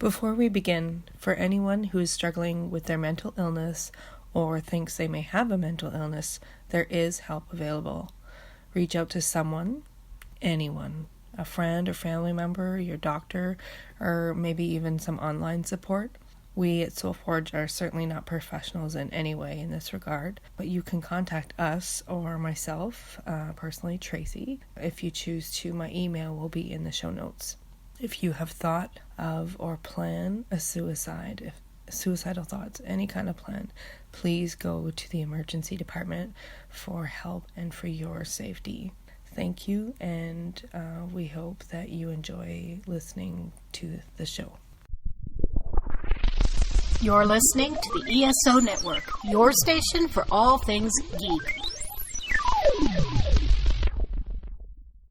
Before we begin, for anyone who is struggling with their mental illness or thinks they may have a mental illness, there is help available. Reach out to someone, anyone, a friend or family member, your doctor, or maybe even some online support. We at Soulforge are certainly not professionals in any way in this regard, but you can contact us or myself, personally, Tracy, if you choose to. My email will be in the show notes. If you have thought of or plan a suicide, if suicidal thoughts, any kind of plan, please go to the emergency department for help and for your safety. Thank you, and we hope that you enjoy listening to the show. You're listening to the ESO Network, your station for all things geek.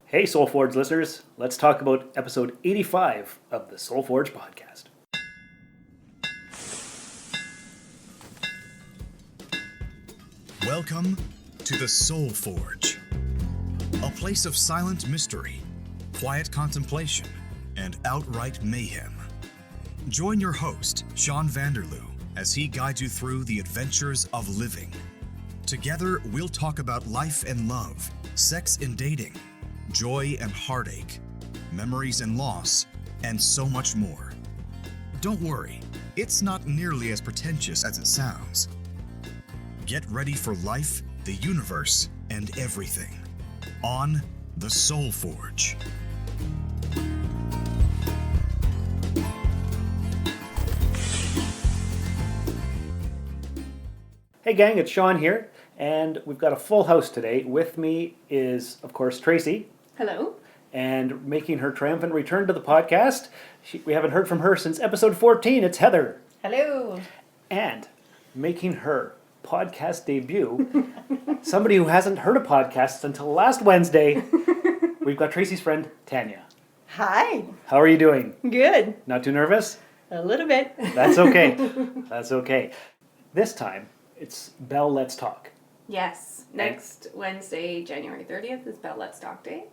Hey Soulforge listeners, let's talk about episode 85 of the Soulforge podcast. Welcome to the Soulforge, a place of silent mystery, quiet contemplation, and outright mayhem. Join your host, Shawn as he guides you through the adventures of living. Together, we'll talk about life and love, sex and dating, joy and heartache, memories and loss, and so much more. Don't worry, it's not nearly as pretentious as it sounds. Get ready for life, the universe, and everything on the Soulforge. Hey gang, it's Shawn here, and we've got a full house today. With me is, of course, Tracy. Hello. And making her triumphant return to the podcast, we haven't heard from her since episode 14, it's Heather. Hello. And making her podcast debut, somebody who hasn't heard a podcast until last Wednesday, we've got Tracy's friend, Tanya. Hi. How are you doing? Good. Not too nervous? A little bit. That's okay. That's okay. This time, it's Bell Let's Talk. Yes. Next Wednesday, January 30th is Bell Let's Talk Day.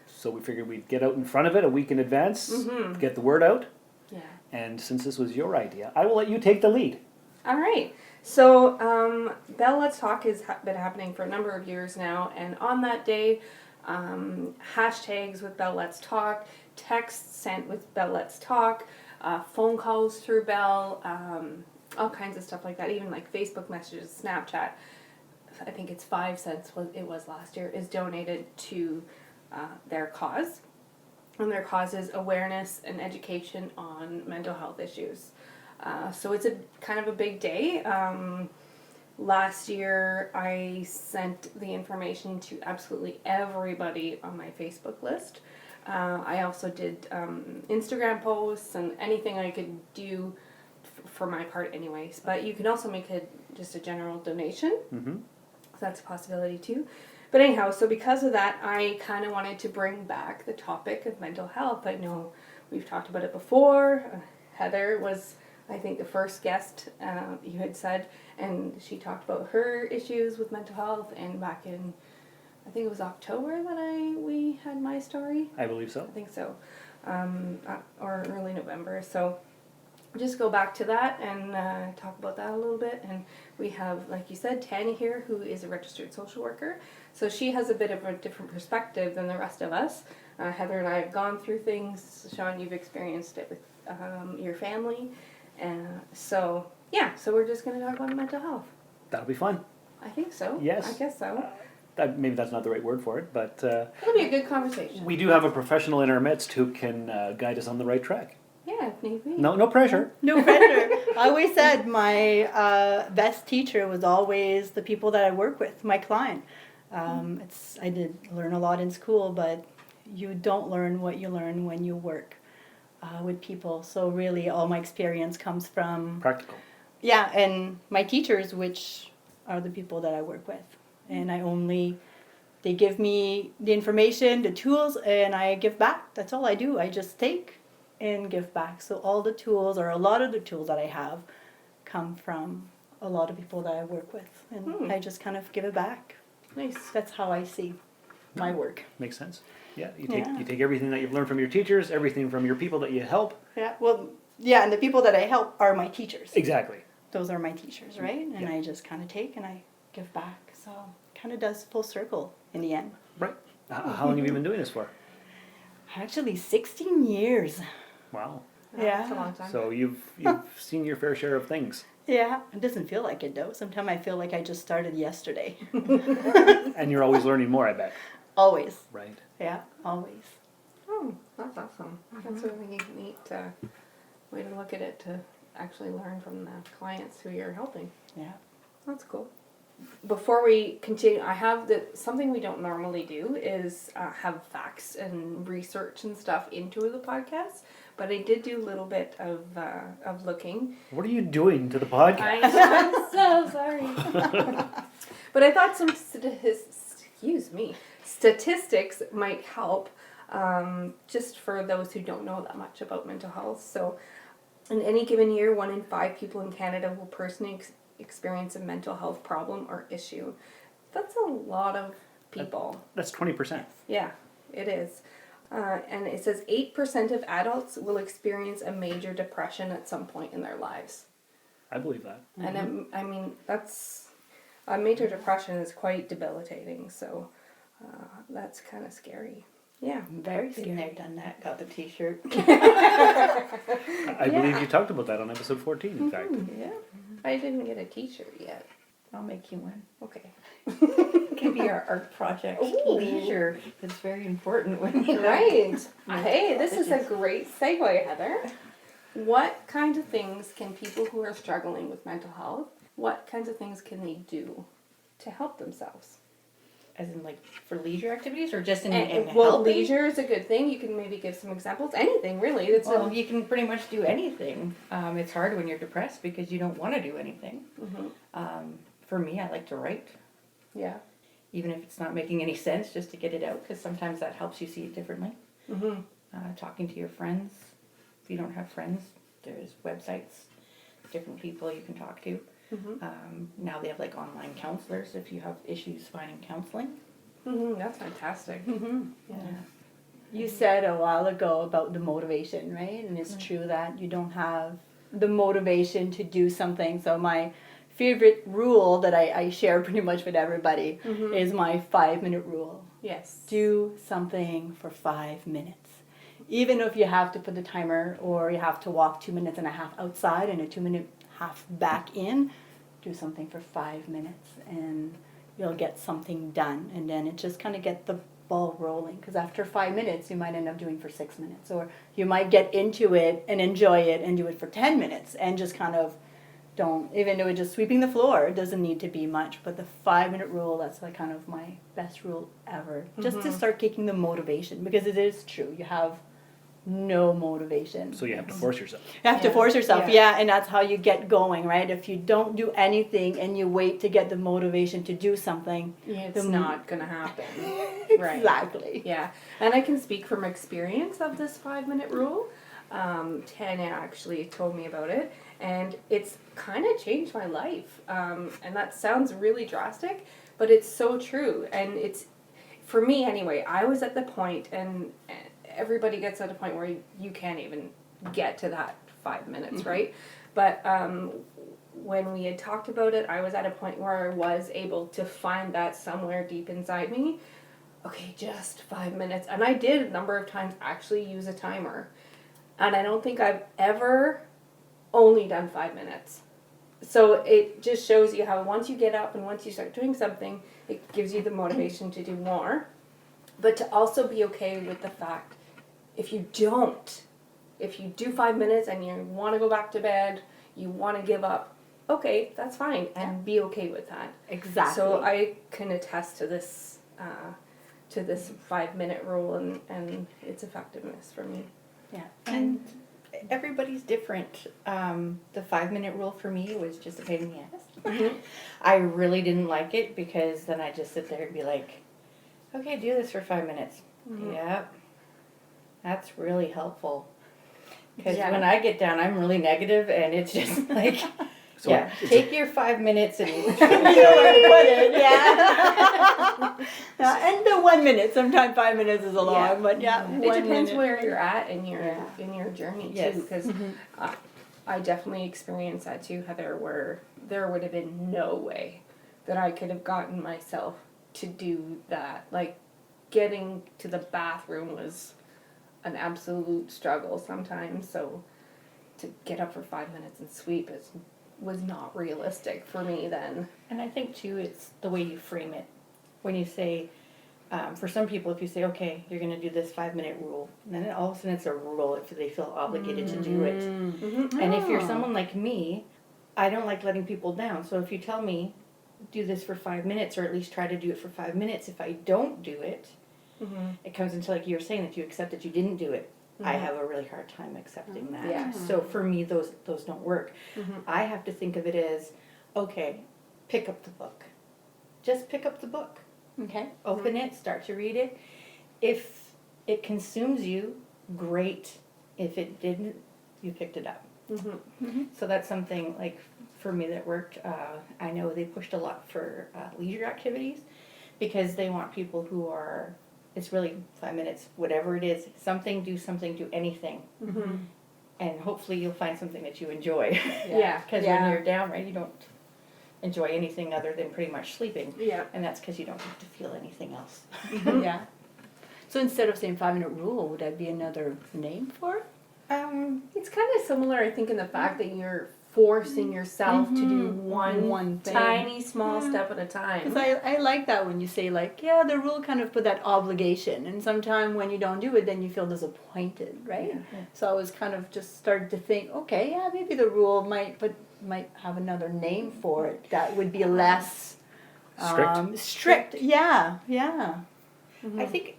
So we figured we'd get out in front of it a week in advance, get the word out. Yeah. And since this was your idea, I will let you take the lead. All right. So Bell Let's Talk has been happening for a number of years now. And on that day, hashtags with Bell Let's Talk, texts sent with Bell Let's Talk, phone calls through Bell, all kinds of stuff like that. Even like Facebook messages, Snapchat. I think it's 5 cents, it was last year, is donated to their cause. And their cause is awareness and education on mental health issues. So it's a kind of a big day. Last year, I sent the information to absolutely everybody on my Facebook list. I also did Instagram posts and anything I could do for my part anyways. But you can also make just a general donation. Mm-hmm. So that's a possibility too. But anyhow, so because of that, I kind of wanted to bring back the topic of mental health. I know we've talked about it before. Heather was, I think, the first guest you had said, and she talked about her issues with mental health. And back in, I think it was October that we had my story. I believe so. I think so, or early November. So just go back to that and talk about that a little bit. And we have, like you said, Tanya here, who is a registered social worker. So she has a bit of a different perspective than the rest of us. Heather and I have gone through things. Shawn, you've experienced it with your family. So we're just going to talk about mental health. That'll be fun. I think so. Yes. I guess so. Maybe that's not the right word for it, but It'll be a good conversation. we do have a professional in our midst who can guide us on the right track. Yeah, if need be. No pressure. No pressure. I always said my best teacher was always the people that I work with, my client. I did learn a lot in school, but you don't learn what you learn when you work with people. So really all my experience comes from... Practical. Yeah, and my teachers, which are the people that I work with. And they give me the information, the tools, and I give back. That's all I do. I just take and give back. So all the tools, or a lot of the tools that I have, come from a lot of people that I work with. And I just kind of give it back. Nice. That's how I see my work. Makes sense. Yeah, you take everything that you've learned from your teachers, everything from your people that you help. Yeah, well, Yeah, and the people that I help are my teachers. Exactly. Those are my teachers, right? And Yeah. I just kind of take and I give back. So it kind of does full circle in the end. Right. How long have you been doing this for? Actually, 16 years. Wow. That's a long time. So you've seen your fair share of things. Yeah, it doesn't feel like it though. Sometimes I feel like I just started yesterday. And you're always learning more, I bet. Always. Right. Yeah, always. Oh, that's awesome. That's a really neat way to look at it, to actually learn from the clients who you're helping. Yeah. That's cool. Before we continue, I have something we don't normally do is have facts and research and stuff into the podcast, but I did do a little bit of looking. What are you doing to the podcast? I'm so sorry. But I thought some statistics might help, just for those who don't know that much about mental health. So in any given year, 1 in 5 people in Canada will personally experience a mental health problem or issue. That's a lot of people. That's 20%. Yeah, it is. And it says 8% of adults will experience a major depression at some point in their lives. I believe that. And I mean, that's a major depression is quite debilitating. So that's kind of scary. Yeah. Very Been scary. there, done that, got the t-shirt. I believe you talked about that on episode 14, in fact. Yeah. I didn't get a t-shirt yet. I'll make you one. Okay. It can be our art project. Ooh. Leisure is very important when you Right. Hey, this is a great segue, Heather. What kinds of things can people who are struggling with mental health, what kinds of things can they do to help themselves? As in like for leisure activities or just in Well, helping? leisure is a good thing. You can maybe give some examples. Anything, really. It's Well, you can pretty much do anything. It's hard when you're depressed because you don't want to do anything. For me, I like to write. yeah. Even if it's not making any sense, just to get it out, because sometimes that helps you see it differently. Talking to your friends. If you don't have friends, there's websites, different people you can talk to. Now they have like online counselors if you have issues finding counseling. That's fantastic. Yeah. You said a while ago about the motivation, right? And it's true that you don't have the motivation to do something. So my favorite rule that I share pretty much with everybody is my 5-minute rule. Yes. Do something for 5 minutes. Even if you have to put the timer or you have to walk 2.5 minutes outside and a 2.5 back in, do something for 5 minutes and you'll get something done. And then it just kind of get the ball rolling, because after 5 minutes you might end up doing for 6 minutes, or you might get into it and enjoy it and do it for 10 minutes and just kind of don't, even though it's just sweeping the floor, it doesn't need to be much. But the 5-minute rule, that's like kind of my best rule ever, just to start kicking the motivation, because it is true, you have no motivation. So you have to force yourself. You have to force yourself, and that's how you get going, right? If you don't do anything and you wait to get the motivation to do something, It's not going to happen. Right. Exactly. Yeah. And I can speak from experience of this 5-minute rule. Tanya actually told me about it, and it's kind of changed my life. And that sounds really drastic, but it's so true. And it's, for me anyway, I was at the point, and everybody gets at a point where you can't even get to that 5 minutes, right? But when we had talked about it, I was at a point where I was able to find that somewhere deep inside me. Okay, just 5 minutes. And I did a number of times actually use a timer. And I don't think I've ever only done 5 minutes. So it just shows you how once you get up and once you start doing something, it gives you the motivation to do more. But to also be okay with the fact, if you do 5 minutes and you want to go back to bed, you want to give up, okay, that's fine, and be okay with that. Exactly. So I can attest to this 5-minute rule and its effectiveness for me. Yeah. And everybody's different. The 5-minute rule for me was just a pain in the ass. I really didn't like it, because then I just sit there and be like, okay, do this for 5 minutes. Yep. That's really helpful. Because when I get down, I'm really negative, and it's just like, So yeah, take your 5 minutes and You know where to put it, yeah. And the 1 minute, sometimes 5 minutes is a long, Yeah. but yeah. It 1 depends minute. where you're at in Yeah. your journey Yes. too, because I definitely experienced that too, Heather, where there would have been no way that I could have gotten myself to do that. Like, getting to the bathroom was an absolute struggle sometimes, so to get up for 5 minutes and sweep was not realistic for me then. And I think too, it's the way you frame it. When you say, for some people, if you say, okay, you're going to do this 5 minute rule, and then all of a sudden it's a rule if they feel obligated to do it. And if you're someone like me, I don't like letting people down. So if you tell me, do this for 5 minutes, or at least try to do it for 5 minutes, if I don't do it, it comes into, like you were saying, that you accept that you didn't do it. I have a really hard time accepting that. Yeah. So for me, those don't work. I have to think of it as, okay, pick up the book. Just pick up the book. Okay. Open it, start to read it. If it consumes you, great. If it didn't, you picked it up. So that's something, like, for me that worked. I know they pushed a lot for leisure activities, because they want people who are, it's really 5 minutes, whatever it is, do anything. And hopefully you'll find something that you enjoy. Yeah. Because when you're down, right, you don't enjoy anything other than pretty much sleeping. Yeah. And that's because you don't have to feel anything else. Yeah. So instead of saying 5 minute rule, would that be another name for it? It's kind of similar, I think, in the fact that you're forcing yourself to do one thing. tiny small step at a time. Because I like that when you say, like, yeah, the rule kind of put that obligation, and sometimes when you don't do it, then you feel disappointed, right? Yeah. So I was kind of just started to think, okay, yeah, maybe the rule might have another name for it that would be less strict. Yeah. I think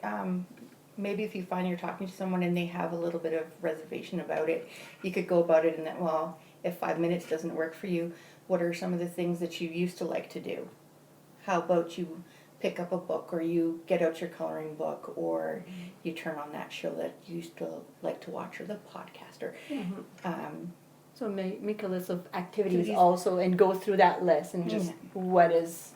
maybe if you find you're talking to someone and they have a little bit of reservation about it, you could go about it in that, well, if 5 minutes doesn't work for you, what are some of the things that you used to like to do? How about you pick up a book, or you get out your coloring book, or you turn on that show that you used to like to watch, or the podcast, or So make a list of activities also, and go through that list, and just what is,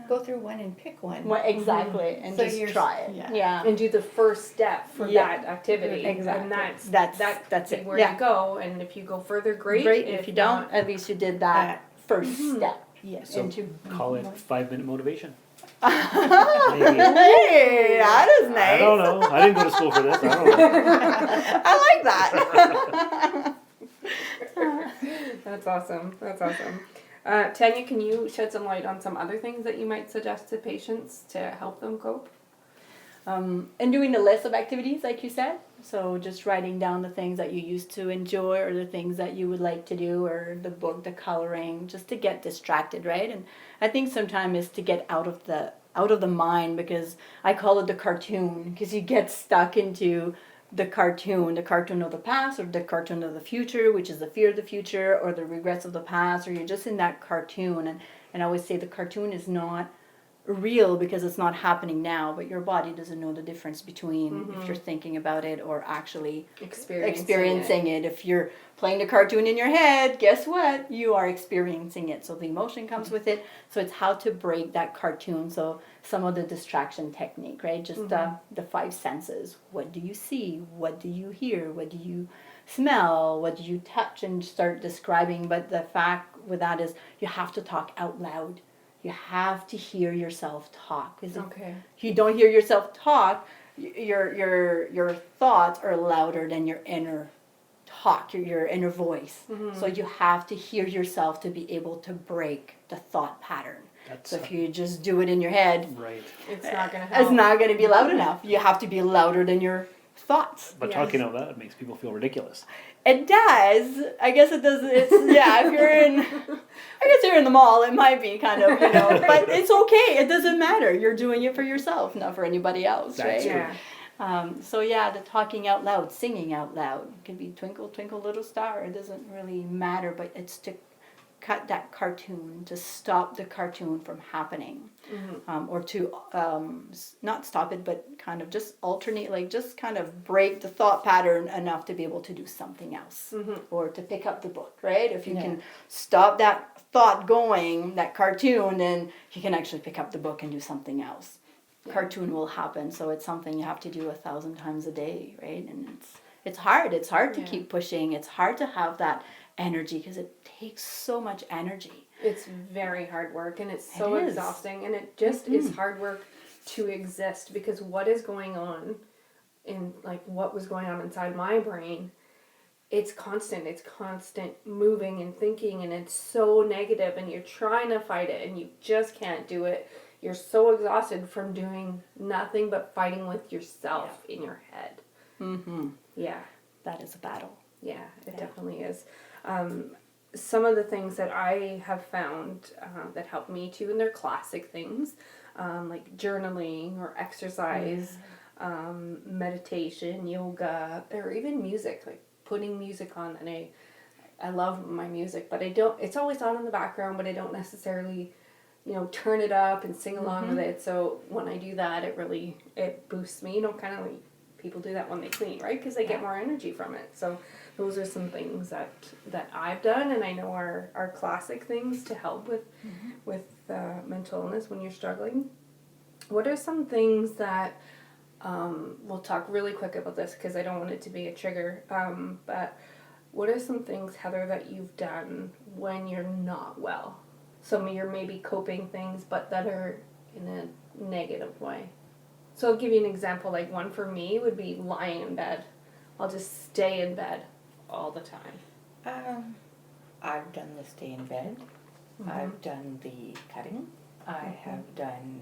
go through one and pick one. What exactly, and So just you're- try it. yeah. Yeah. and do the first step for Yeah. that activity. Exactly. And That's that's it. where Yeah. you go. And if you go further, great. Great. If you don't, not, at least you did that first step. Yes. So into call it 5 minute motivation. Hey, that is nice. I don't know. I didn't go to school for this. I don't know. I like that. That's awesome. That's awesome. Tanya, can you shed some light on some other things that you might suggest to patients to help them cope? And doing the list of activities, like you said. So just writing down the things that you used to enjoy, or the things that you would like to do, or the book, the coloring, just to get distracted, right? And I think sometimes is to get out of the mind, because I call it the cartoon, because you get stuck into the cartoon of the past, or the cartoon of the future, which is the fear of the future, or the regrets of the past, or you're just in that cartoon. And I always say the cartoon is not real because it's not happening now, but your body doesn't know the difference between if you're thinking about it or actually experiencing it. If you're playing the cartoon in your head, guess what? You are experiencing it. So the emotion comes with it. So it's how to break that cartoon. So some of the distraction technique, right? Just the 5 senses. What do you see? What do you hear? What do you smell? What do you touch? And start describing. But the fact with that is you have to talk out loud. You have to hear yourself talk. Because if you don't hear yourself talk, your thoughts are louder than your inner talk, your inner voice. So you have to hear yourself to be able to break the thought pattern. So if you just do it in your head, It's not going to help. it's not going to be loud enough. You have to be louder than your thoughts. But talking out loud makes people feel ridiculous. It does. I guess it does. It's if you're in, I guess you're in the mall. It might be kind of, but it's okay. It doesn't matter. You're doing it for yourself, not for anybody else, That's right? true. So the talking out loud, singing out loud, it could be Twinkle Twinkle Little Star. It doesn't really matter, but it's to cut that cartoon, to stop the cartoon from happening, or to not stop it, but kind of just alternate, like just kind of break the thought pattern enough to be able to do something else, or to pick up the book, right? If you can stop that thought going, that cartoon, then you can actually pick up the book and do something else. Cartoon will happen, so it's something you have to do 1,000 times a day, right? And it's hard to keep pushing. It's hard to have that energy because it takes so much energy. It's very hard work, and it's so exhausting, and it just is hard work to exist, because what is going on what was going on inside my brain, it's constant moving and thinking, and it's so negative, and you're trying to fight it and you just can't do it. You're so exhausted from doing nothing but fighting with yourself in your head. Yeah. That is a battle. Yeah, it definitely is. Some of the things that I have found that help me too, and they're classic things, like journaling or exercise, meditation, yoga, or even music, like putting music on. And I love my music, but it's always on in the background, but I don't necessarily, turn it up and sing along with it. So when I do that, it boosts me, kind of like people do that when they clean, right? Because they get more energy from it. So those are some things that I've done, and I know are classic things to help with mental illness when you're struggling. What are some things that, we'll talk really quick about this because I don't want it to be a trigger, but what are some things, Heather, that you've done when you're not well? Some of your maybe coping things, but that are in a negative way. So I'll give you an example. Like one for me would be lying in bed. I'll just stay in bed all the time. I've done the stay in bed. I've done the cutting. I have done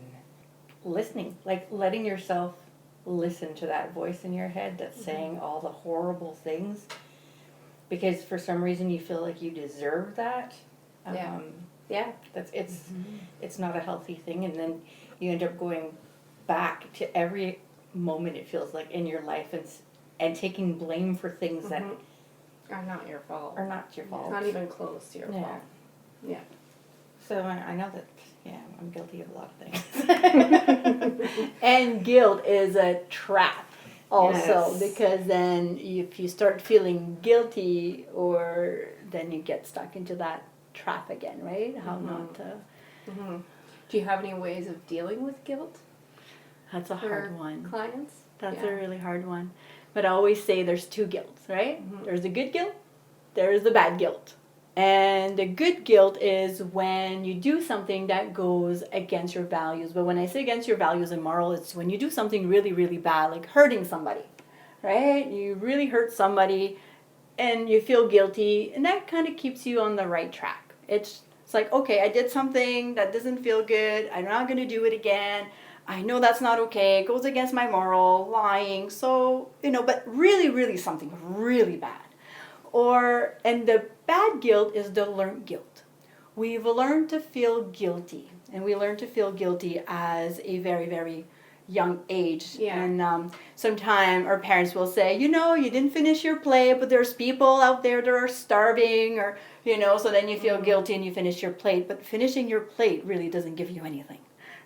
listening, like letting yourself listen to that voice in your head that's saying all the horrible things, because for some reason you feel like you deserve that. It's not a healthy thing, and then you end up going back to every moment, it feels like, in your life, and taking blame for things that are not your fault. It's not even close to your fault. Yeah. So I know that, I'm guilty of a lot of things. And guilt is a trap also, because then if you start feeling guilty, or then you get stuck into that trap again, right? How not to... Do you have any ways of dealing with guilt? That's a hard one. Clients? That's a really hard one. But I always say there's two guilts, right? There's the good guilt, there's the bad guilt. And the good guilt is when you do something that goes against your values. But when I say against your values and moral, it's when you do something really, really bad, like hurting somebody, right? You really hurt somebody and you feel guilty, and that kind of keeps you on the right track. It's like, okay, I did something that doesn't feel good. I'm not going to do it again. I know that's not okay. It goes against my moral, lying. So, but really, really something really bad. And the bad guilt is the learned guilt. We've learned to feel guilty, and we learn to feel guilty as a very, very young age. And sometimes our parents will say, you didn't finish your plate, but there's people out there that are starving, or, so then you feel guilty and you finish your plate. But finishing your plate really doesn't give you anything.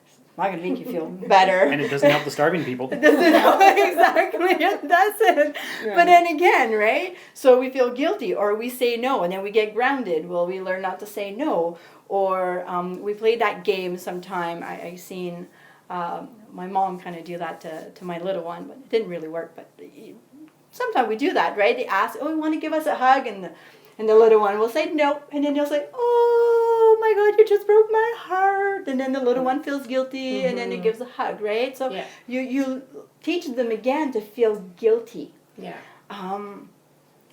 It's not going to make you feel better. And it doesn't help the starving people. It doesn't help, exactly. That's it. Right. But then again, right? So we feel guilty, or we say no, and then we get grounded. Well, we learn not to say no. Or we played that game sometime. I seen my mom kind of do that to my little one, but it didn't really work. But sometimes we do that, right? They ask, you want to give us a hug? And the little one will say no. And then they'll say, oh my God, you just broke my heart. And then the little one feels guilty, and then it gives a hug, right? So you teach them again to feel guilty. Yeah.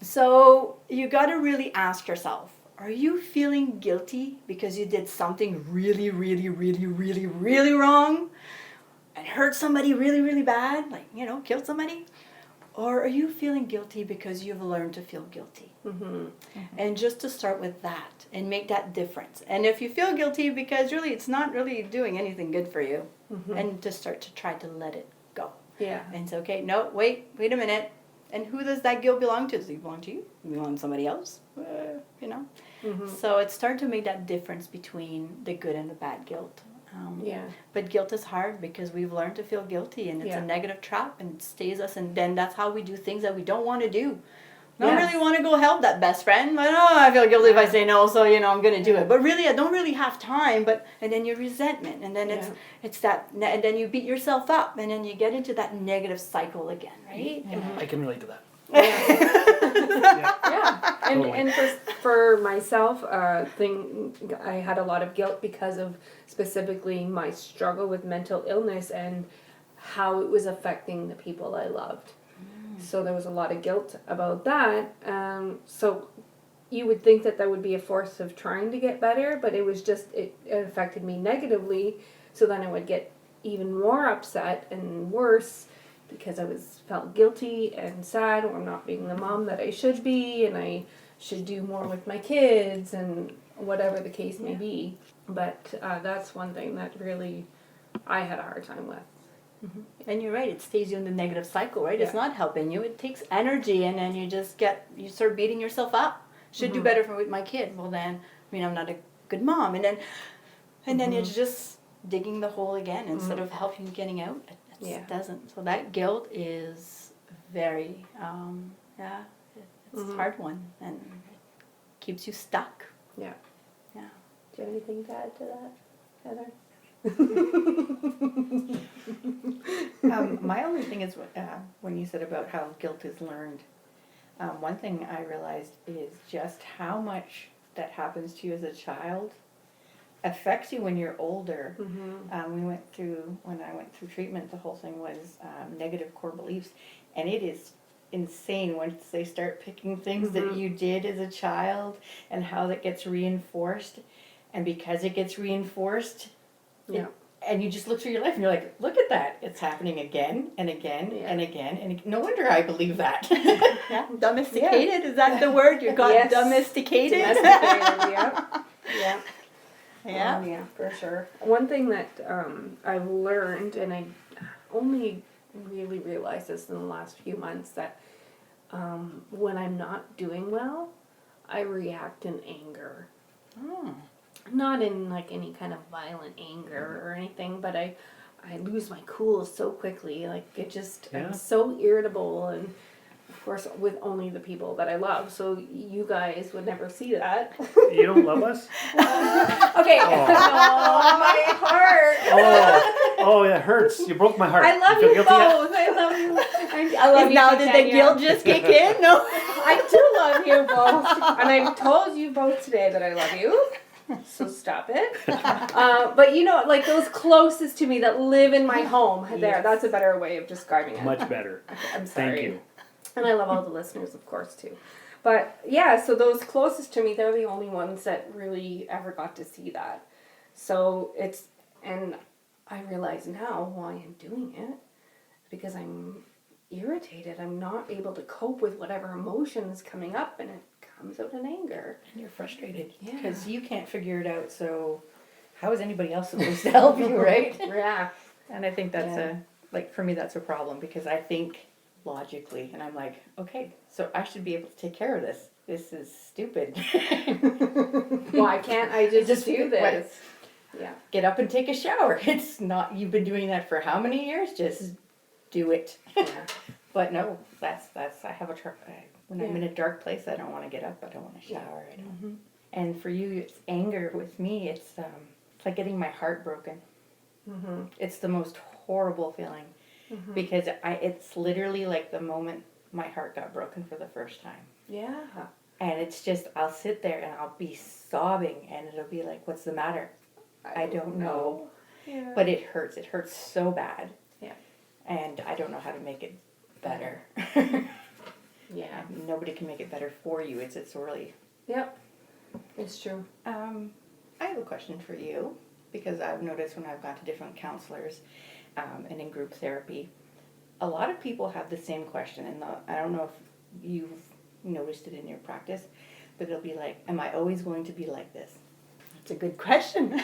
So you got to really ask yourself, are you feeling guilty because you did something really, really, really, really, really wrong and hurt somebody really, really bad, like, killed somebody? Or are you feeling guilty because you've learned to feel guilty? And just to start with that and make that difference. And if you feel guilty because really it's not really doing anything good for you, and to start to try to let it go. Yeah. And it's okay. No, wait a minute. And who does that guilt belong to? Does it belong to you? Does it belong to somebody else? You know? So it's starting to make that difference between the good and the bad guilt. But guilt is hard because we've learned to feel guilty, and it's a negative trap, and it stays us, and then that's how we do things that we don't want to do. I don't really want to go help that best friend, but I feel guilty if I say no, so I'm going to do it. But really, I don't really have time. And then your resentment, and then it's that, and then you beat yourself up, and then you get into that negative cycle again, right? I can relate to that. And for myself, I had a lot of guilt because of specifically my struggle with mental illness and how it was affecting the people I loved. So there was a lot of guilt about that. So you would think that would be a force of trying to get better, but it was just, it affected me negatively. So then I would get even more upset and worse because I felt guilty and sad, or not being the mom that I should be, and I should do more with my kids, and whatever the case may be. But that's one thing that really I had a hard time with. And you're right, it stays you in the negative cycle, right? It's not helping you. It takes energy, and then you start beating yourself up. Should do better with my kid. Well, then, I'm not a good mom. And then it's just digging the hole again instead of helping getting out. It doesn't. So that guilt is very, it's a hard one, and it keeps you stuck. Yeah. Yeah. Do you have anything to add to that, Heather? My only thing is when you said about how guilt is learned, one thing I realized is just how much that happens to you as a child affects you when you're older. When I went through treatment, the whole thing was negative core beliefs, and it is insane once they start picking things that you did as a child and how that gets reinforced. And because it gets reinforced, and you just look through your life and you're like, look at that. It's happening again and again and again. And no wonder I believe that. Domesticated, is that the word? You got domesticated? Yeah, for sure. One thing that I've learned, and I only really realized this in the last few months, that when I'm not doing well, I react in anger. Not in like any kind of violent anger or anything, but I lose my cool so quickly. Like it just, I'm so irritable, and of course with only the people that I love. So you guys would never see that. You don't love us? Okay. Oh, my heart. Oh, that hurts. You broke my heart. I love you both. I love you. I love you. Now too, did Tanya. the guilt just kick in? No. I do love you both, and I've told you both today that I love you. So stop it. But like those closest to me that live in my home, that's a better way of describing it. Much better. I'm sorry. Thank you. And I love all the listeners, of course, too. But yeah, so those closest to me, they're the only ones that really ever got to see that. So and I realize now why I'm doing it, because I'm irritated. I'm not able to cope with whatever emotion is coming up, and it comes out in anger. And you're frustrated because you can't figure it out, so how is anybody else supposed to help you, right? Yeah. And I think that's for me, that's a problem, because I think logically, and I'm like, okay, so I should be able to take care of this. This is stupid. Why can't I just do this? Yeah. Get up and take a shower. It's not, you've been doing that for how many years? Just do it. Yeah. But no, that's I have when I'm in a dark place, I don't want to get up. I don't want to shower. I don't. And for you, it's anger. With me, it's like getting my heart broken. It's the most horrible feeling, because it's literally like the moment my heart got broken for the first time. Yeah. And it's just, I'll sit there and I'll be sobbing, and it'll be like, what's the matter? I don't know. Yeah. But it hurts. It hurts so bad. Yeah. And I don't know how to make it better. Yeah. Nobody can make it better for you. It's really... Yep. It's true. I have a question for you, because I've noticed when I've gone to different counselors and in group therapy, a lot of people have the same question. And I don't know if you've noticed it in your practice, but it'll be like, am I always going to be like this? It's a good question.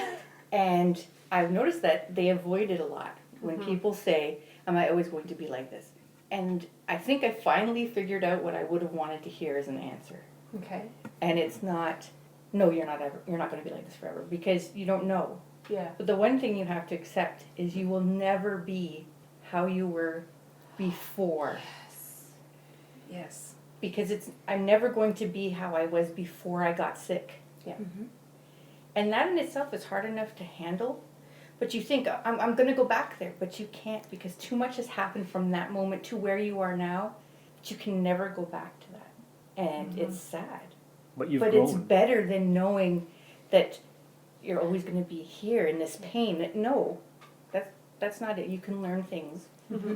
And I've noticed that they avoid it a lot. When people say, am I always going to be like this? And I think I finally figured out what I would have wanted to hear as an answer. Okay. And it's not, no, you're not going to be like this forever, because you don't know. Yeah. But the one thing you have to accept is you will never be how you were before. Yes. Because I'm never going to be how I was before I got sick. Yeah. Mm-hmm. And that in itself is hard enough to handle. But you think, I'm going to go back there. But you can't, because too much has happened from that moment to where you are now. But you can never go back to that. And it's sad. But you've But grown. it's better than knowing that you're always going to be here in this pain. No, that's not it. You can learn things. Mm-hmm.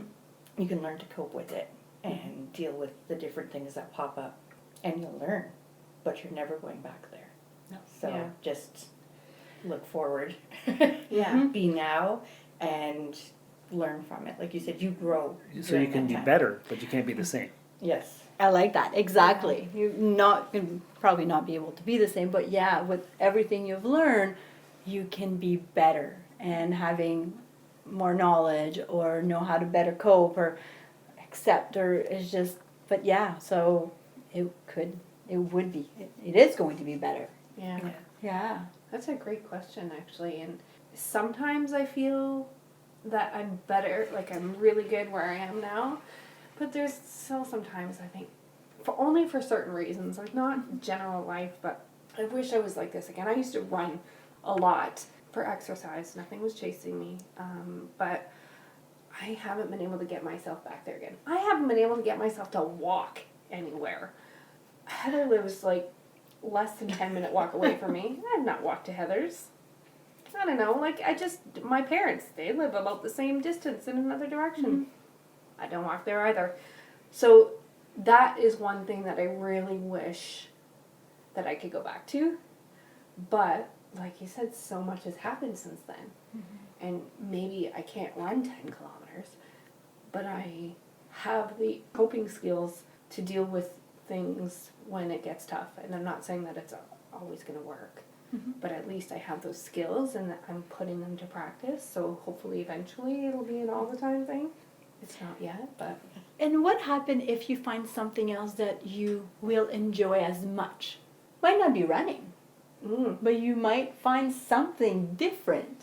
You can learn to cope with it and deal with the different things that pop up. And you'll learn. But you're never going back there. No. So Yeah. just look forward. Yeah. Be now and learn from it. Like you said, you grow. So you during can that be time. better, but you can't be the same. Yes. I like that. Exactly. You'll probably not be able to be the same, but yeah, with everything you've learned, you can be better, and having more knowledge or know how to better cope or accept, or is just, but yeah, so it is going to be better. Yeah. Yeah. That's a great question, actually. And sometimes I feel that I'm better, like I'm really good where I am now. But there's still sometimes I think, only for certain reasons, like not general life, but I wish I was like this again. I used to run a lot for exercise. Nothing was chasing me. But I haven't been able to get myself back there again. I haven't been able to get myself to walk anywhere. Heather lives like less than 10-minute walk away from me. I have not walked to Heather's. I don't know, like my parents, they live about the same distance in another direction. Mm-hmm. I don't walk there either. So that is one thing that I really wish that I could go back to. But like you said, so much has happened since then. Mm-hmm. And maybe I can't run 10 kilometers, but I have the coping skills to deal with things when it gets tough. And I'm not saying that it's always going to work. Mm-hmm. But at least I have those skills and I'm putting them to practice. So hopefully eventually it'll be an all the time thing. It's not yet, but... And what happens if you find something else that you will enjoy as much? Might not be running, but you might find something different.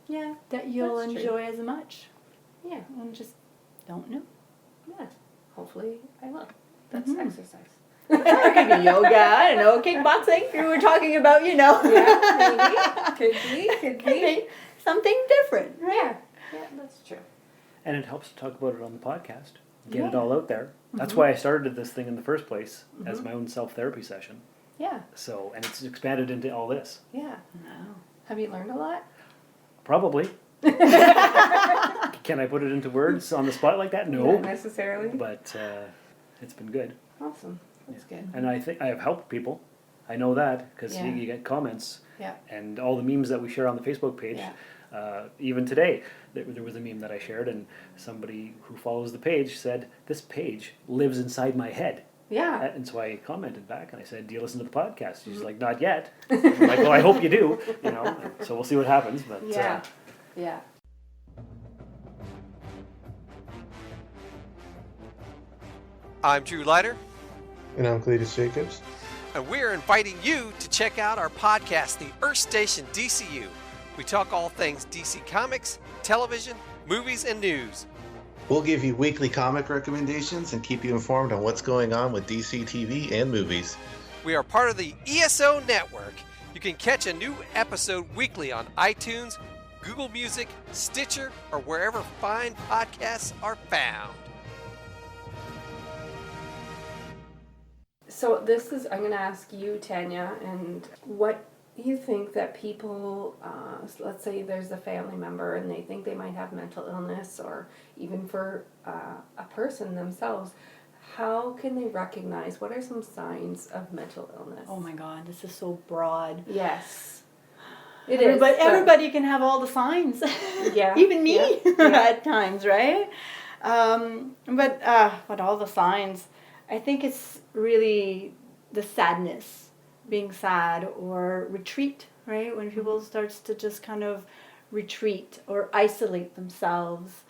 Yeah, that you'll that's enjoy as much. Yeah, And just don't know. yeah. Hopefully I will. That's exercise. Or it could be yoga, I don't know, kickboxing. You were talking about, Yeah, maybe. Could be. Something different, right? Yeah, that's true. And it helps to talk about it on the podcast. Get it all out there. That's why I started this thing in the first place, as my own self-therapy session. Yeah, So, and it's expanded into all this. yeah. Wow. Have you learned a lot? Probably. Can I put it into words on the spot like that? No. Not necessarily. But it's been good. Awesome. That's good. And I think I have helped people. I know that because Yeah. you get comments Yeah. and all the memes that we share on the Facebook page. Yeah. Even today, there was a meme that I shared, and somebody who follows the page said, "This page lives inside my head." Yeah. And so I commented back and I said, "Do you listen to the podcast?" She's like, "Not yet." I'm like, "Well, I hope you do." You know. So we'll see what happens. But Yeah. Yeah. I'm Drew Leiter, And I'm Cletus Jacobs. and we're inviting you to check out our podcast, The Earth Station DCU. We talk all things DC Comics, television, movies, and news. We'll give you weekly comic recommendations and keep you informed on what's going on with DC TV and movies. We are part of the ESO Network. You can catch a new episode weekly on iTunes, Google Music, Stitcher, or wherever fine podcasts are found. So I'm going to ask you, Tanya, and what you think that people, let's say there's a family member and they think they might have mental illness, or even for a person themselves, how can they recognize, what are some signs of mental illness? Oh my God, this is so broad. Yes. It is. But everybody can have all the signs. Yeah. Even me Yeah. at times, right? But all the signs, I think it's really the sadness, being sad, or retreat, right? When people starts to just kind of retreat or isolate themselves.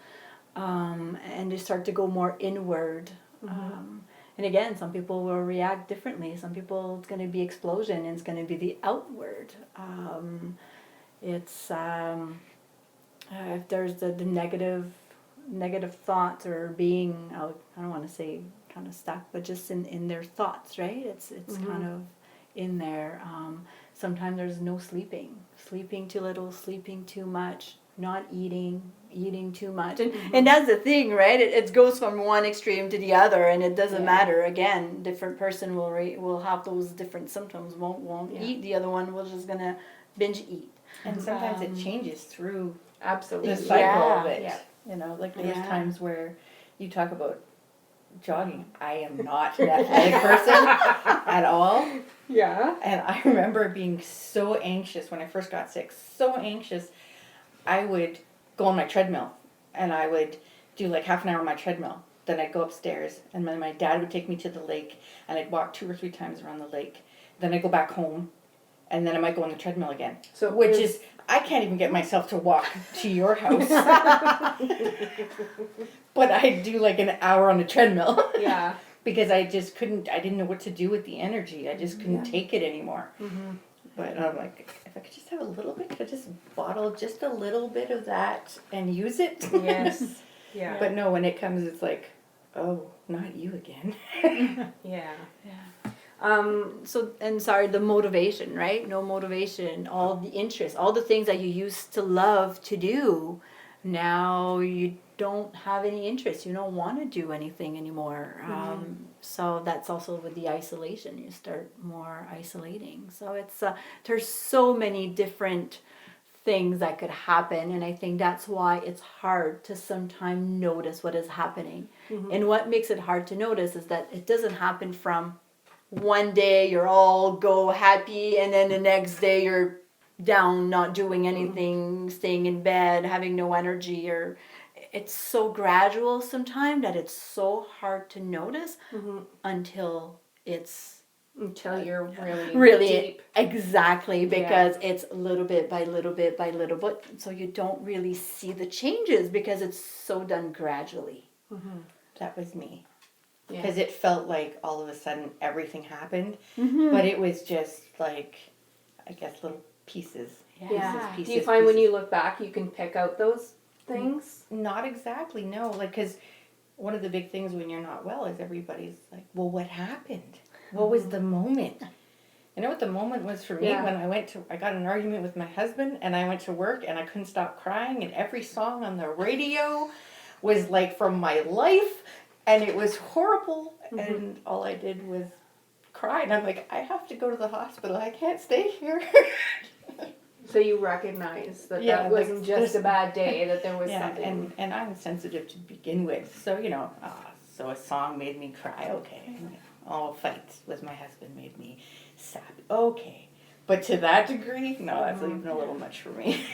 and they start to go more inward. And again, some people will react differently. Some people, it's going to be explosion, and it's going to be the outward. If there's the negative thoughts or being out, I don't want to say kind of stuck, but just in their thoughts, right? It's kind of in there. Sometimes there's no sleeping too little, sleeping too much, not eating too much, and that's the thing, right? It goes from one extreme to the other, and it doesn't matter. Again, different person will have those different symptoms. Won't eat. The other one will just gonna binge eat. And sometimes it changes through Absolutely. the cycle of it. Yeah. You know, like there's times where you talk about jogging. I am not an athletic person at all. Yeah. And I remember being so anxious when I first got sick. So anxious. I would go on my treadmill, and I would do like half an hour on my treadmill. Then I'd go upstairs, and then my dad would take me to the lake, and I'd walk 2 or 3 times around the lake. Then I'd go back home, and then I might go on the treadmill again. So which is, I can't even get myself to walk to your house. But I'd do like an hour on the treadmill. Yeah. Because I just couldn't, I didn't know what to do with the energy. I just couldn't take it anymore. But I'm like, if I could just have a little bit, could I just bottle just a little bit of that and use it? Yes. Yeah. But no, when it comes, it's like, oh, not you again. Yeah. So, and sorry, the motivation, right? No motivation, all the interest, all the things that you used to love to do, now you don't have any interest. You don't want to do anything anymore. So that's also with the isolation. You start more isolating. So it's there's so many different things that could happen, and I think that's why it's hard to sometimes notice what is happening. And what makes it hard to notice is that it doesn't happen from one day you're all go happy, and then the next day you're down, not doing anything, staying in bed, having no energy. Or it's so gradual sometimes that it's so hard to notice until you're really deep. Exactly, because it's little bit by little bit by little bit, so you don't really see the changes because it's so done gradually. That was me. Because it felt like all of a sudden everything happened, but it was just like, I guess, little pieces. Do you find when you look back you can pick out those things? Not exactly, no. Like, because one of the big things when you're not well is everybody's like, well, what happened? What was the moment? You know what the moment was for me? When I got in an argument with my husband, and I went to work, and I couldn't stop crying, and every song on the radio was like from my life, and it was horrible, and all I did was cry, and I'm like, I have to go to the hospital. I can't stay here. So you recognize that that wasn't just a bad day, that there was something. And I'm sensitive to begin with, so, you know, so a song made me cry, okay. All fights with my husband made me sad, okay. But to that degree, no, that's even a little much for me.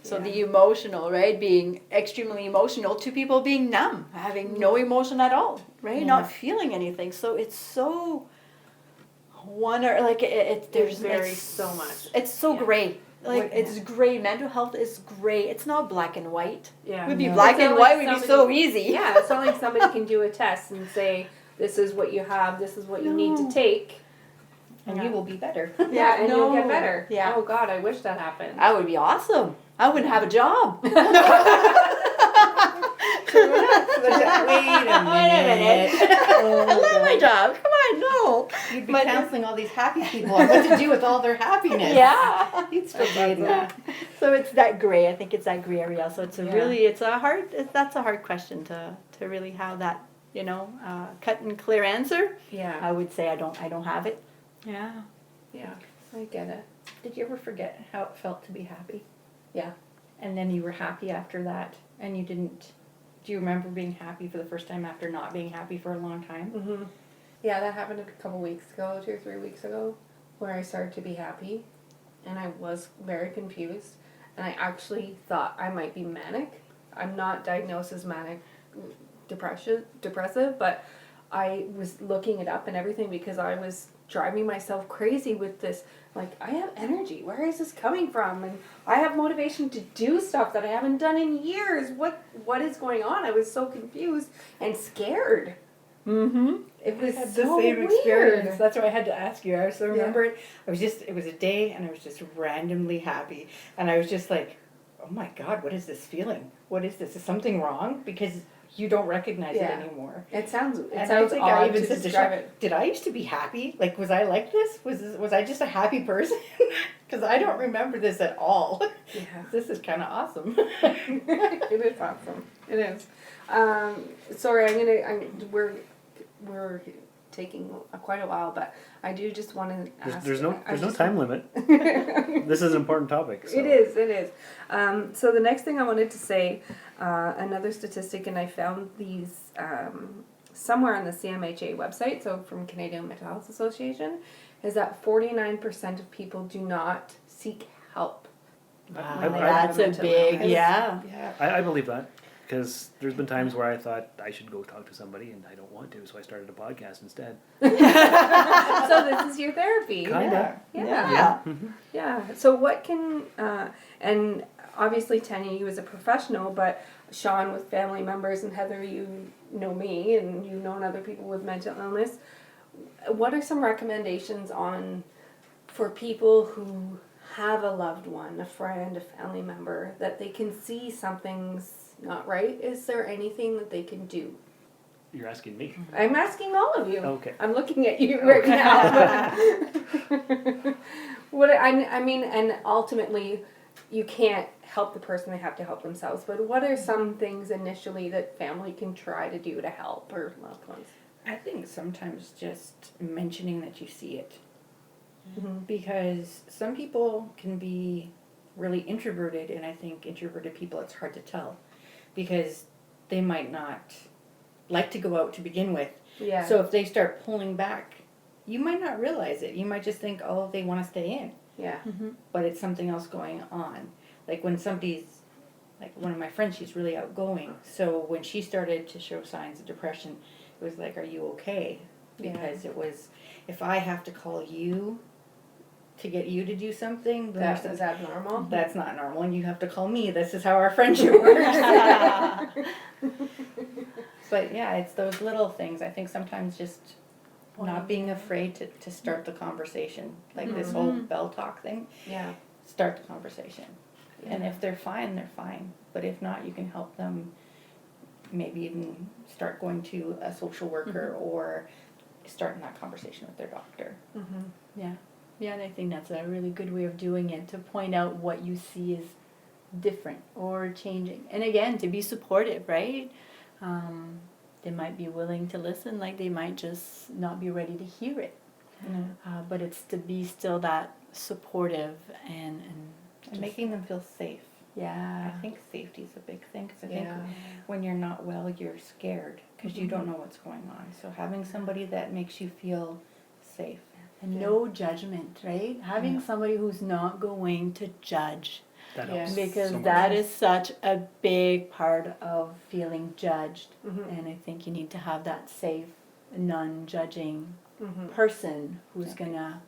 So the emotional, right, being extremely emotional, to people being numb, having no emotion at all, right, not feeling anything. So it's so there's so much. It's so gray. Like, it's gray. Mental health is gray. It's not black and white. Yeah. It would be black and white would be so easy. Yeah, it's not like somebody can do a test and say, this is what you have, this is what you need to take. And you will be better. Yeah, and you'll get better. Yeah. Oh, God, I wish that happened. That would be awesome. I wouldn't have a job. Wait a minute. I love my job. Come on, no. You'd be counseling all these happy people on what to do with all their happiness. Yeah. You'd still be that. So it's that gray. I think it's that gray area. So it's that's a hard question to really have that, cut and clear answer. Yeah. I would say I don't have it. Yeah. Yeah. I get it. Did you ever forget how it felt to be happy? Yeah. And then you were happy after that, and you didn't. Do you remember being happy for the first time after not being happy for a long time? Yeah, that happened a couple weeks ago, 2 or 3 weeks ago, where I started to be happy, and I was very confused, and I actually thought I might be manic. I'm not diagnosed as manic depressive, but I was looking it up and everything because I was driving myself crazy with this. Like, I have energy. Where is this coming from? And I have motivation to do stuff that I haven't done in years. What is going on? I was so confused and scared. Mm-hmm. It was I had so the same weird. experience. That's why I had to ask you. I still remember Yeah. it. It was a day, and I was just randomly happy. And I was just like, oh my God, what is this feeling? What is this? Is something wrong? Because you don't recognize it anymore. It sounds I odd even to said to describe Shawn, it. did I used to be happy? Like, was I like this? Was I just a happy person? Because I don't remember this at all. Yeah. This is kind of awesome. It is awesome. It is. Sorry, we're taking quite a while, but I do just want to ask. There's no time limit. This is an important topic. So. It is. So the next thing I wanted to say, another statistic, and I found these somewhere on the CMHA website, so from Canadian Mental Health Association, is that 49% of people do not seek help. Wow, when they have that's a mental big, illness. yeah. I believe that. Because there's been times where I thought I should go talk to somebody and I don't want to, so I started a podcast instead. So this is your therapy. Kinda. Yeah. Mm-hmm. Yeah. So what can, and obviously Tanya, you as a professional, but Shawn with family members, and Heather, you know me, and you've known other people with mental illness. What are some recommendations for people who have a loved one, a friend, a family member, that they can see something's not right? Is there anything that they can do? You're asking me. I'm asking all of you. Okay. I'm looking at you right now. What I mean, and ultimately, you can't help the person; they have to help themselves. But what are some things initially that family can try to do to help or loved ones? I think sometimes just mentioning that you see it. Mm-hmm. Because some people can be really introverted, and I think introverted people, it's hard to tell. Because they might not like to go out to begin with. Yeah. So if they start pulling back, you might not realize it. You might just think, oh, they want to stay in. Yeah. But it's something else going on. Like when somebody's, like one of my friends, she's really outgoing. So when she started to show signs of depression, it was like, are you okay? Because it was, if I have to call you to get you to do something, then Is that normal? that's not normal, and you have to call me. This is how our friendship works. But yeah, it's those little things. I think sometimes just not being afraid to start the conversation. Like this whole bell talk thing. Yeah. Start the conversation. And if they're fine, they're fine. But if not, you can help them maybe even start going to a social worker or starting that conversation with their doctor. Yeah. Yeah, and I think that's a really good way of doing it, to point out what you see is different or changing. And again, to be supportive, right? They might be willing to listen, like they might just not be ready to hear it. But it's to be still that supportive and making them feel safe. Yeah. I think safety is a big thing, because I think when you're not well, you're scared because you don't know what's going on. So having somebody that makes you feel safe. And no judgment, right? Having somebody who's not going to judge. That helps Because so much. that is such a big part of feeling judged. And I think you need to have that safe, non-judging person who's going to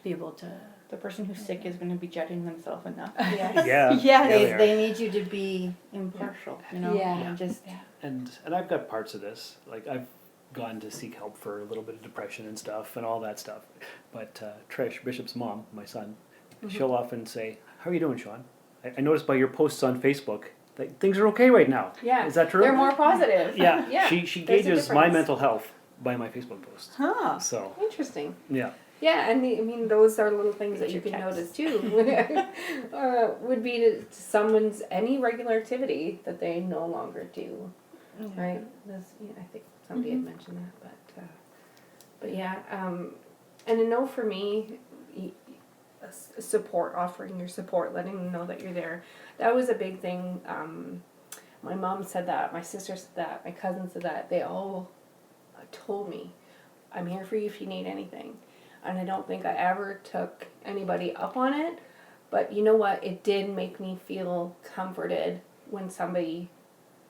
be able to... The person who's sick is going to be judging themselves enough. Yeah. Yeah, They need you to be impartial, you know? Yeah. And just And I've got parts of this. Like I've gone to seek help for a little bit of depression and stuff and all that stuff. But Trish, Bishop's mom, my son, she'll often say, "How are you doing, Shawn? I noticed by your posts on Facebook that things are okay right now." Yeah. Is that true? They're more positive. Yeah. Yeah. She There's a gauges my difference. mental health by my Facebook posts. Huh. So Interesting. yeah. Yeah, and I mean, those are little things that you can notice too. Would be to someone's any regular activity that they no longer do, right? This, I think somebody had mentioned that, but yeah, and I know for me, support, offering your support, letting them know that you're there, that was a big thing. My mom said that, my sister said that, my cousin said that. They all told me, "I'm here for you if you need anything." And I don't think I ever took anybody up on it. But you know what? It did make me feel comforted when somebody,